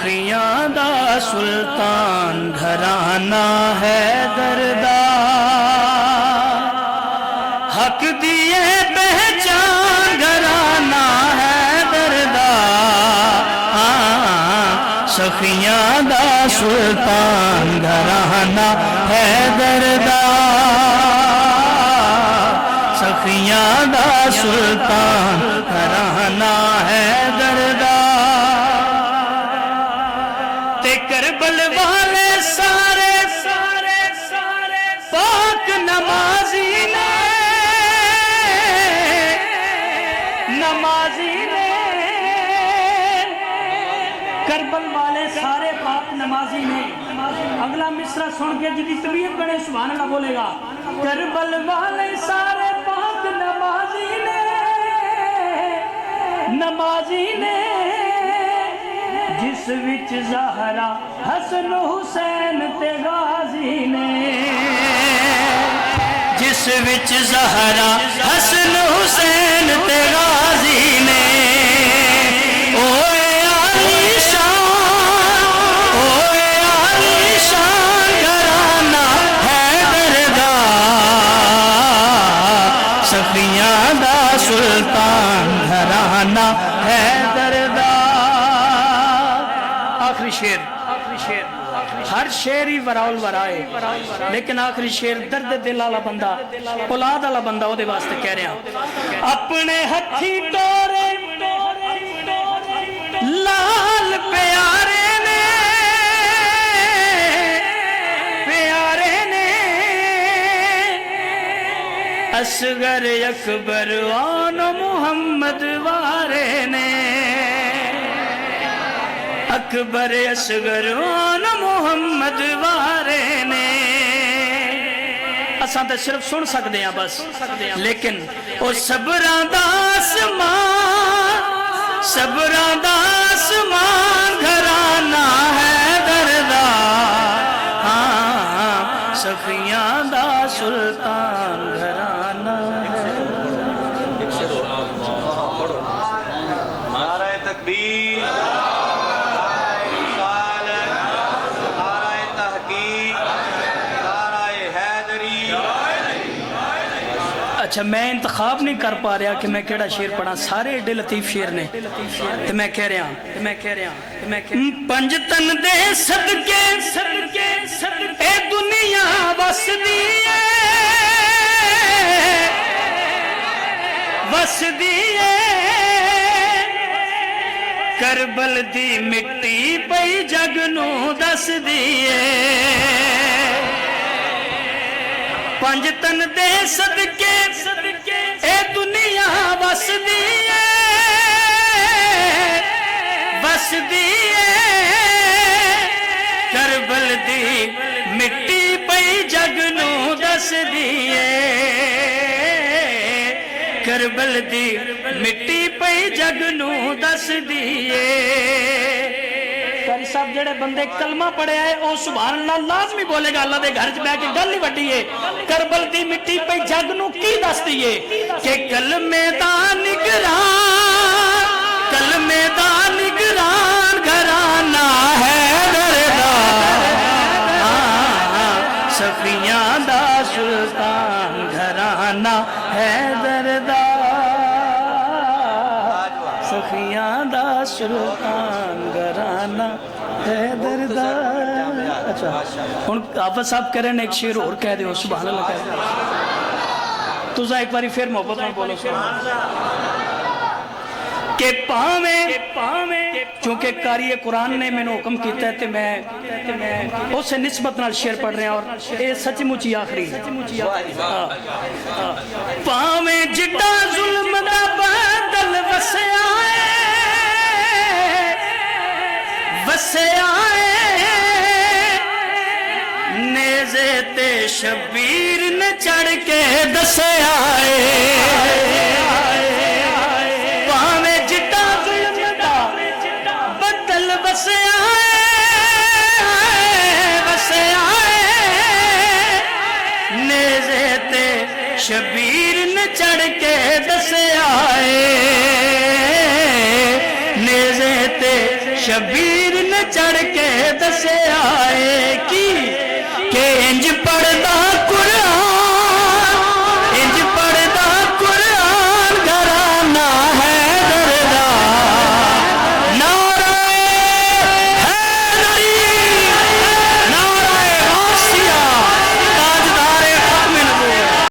سخیاں دا سلطان گھرانہ ہے دردا حق دیے پہچان گھرانہ ہے دردا سخیاں دا سلطان گھرانہ ہے دردا سخیاں دا سلطان گھرانہ ہے دردا تے کربل والے سارے پاک نمازی نے کربل والے سارے پاک نمازی نے اگلا مصرع سن کے جدی طبیعت بنے سبحان اللہ بولے گا کربل والے سارے پاک نمازی نے جس وچ زہرا حسن حسین تے غازی نے جس وچ زہرا حسن حسین تے غازی نے اوے عالی شان گھرانہ ہے دردا سخیاں دا سلطان گھرانہ ہے دردا آخری شعر ہر شعر ہی وراء الورائے لیکن آخری شعر درد دل والا بندہ اولاد والا بندہ وہ دے واسطے کہہ رہے ہیں اپنے ہتھی ٹورے لال پیارے نے اصغر اکبر آن محمد وارے نے اکبر اصغر آن محمد وارے نے اساں تے صرف سن سکتے ہیں بس لیکن او صبراں دا آسمان گھرانہ ہے دردا سخیاں دا سلطان گھرانہ ہے نعرہ تکبیر اچھا میں انتخاب نہیں کر پا رہا کہ میں کیڑا شعر پڑھا سارے ایڈے لطیف شعر نے تو میں کہہ رہا پنجتن دے صدقے اے دنیا وس دیئے کربل دی مٹی پئی جگ نو دس دیئے پنجتن دے صدقے اے دنیا وس دیئے کربل دی مٹی پئی جگ نو دس دیئے کربل دی مٹی پئی جگ نو دس دیئے قاری صاحب جڑے بندے کلمہ پڑھے آئے او سبحان اللہ لازمی بولے گا اللہ دے گھر چ بیٹھ کے گل ہی وڈی ہے کربل دی مٹی پہ جگ نو کی دستی ہے کہ کلمے دا نگران گھرانہ ہے دردا سخیاں دا سلطان گھرانہ ہے دردا سخیاں دا سلطان گھرانہ ہے دردا اچھا ہن آپ صاحب کریں ایک شعر اور کہہ دیو سبحان اللہ کہہ دیو تُزا ایک باری پھر محبت میں بولو سبحان اللہ کہ پاویں چونکہ قاری قرآن نے میں نے حکم کیتا ہے تے میں اسے نسبت نال شعر پڑھ رہے ہیں اور اے سچ مچی آخری پاویں جڈا ظلم دا بادل وسیا نیزے تے شبیر نے چڑھ کے دسیا پاویں جڈا ظلم دا بدل وسیا نیزے تے شبیر نے چڑھ کے دسیا نیزے تے شبیر نے چڑھ کے دسے آئے کی کہ انج پڑھدا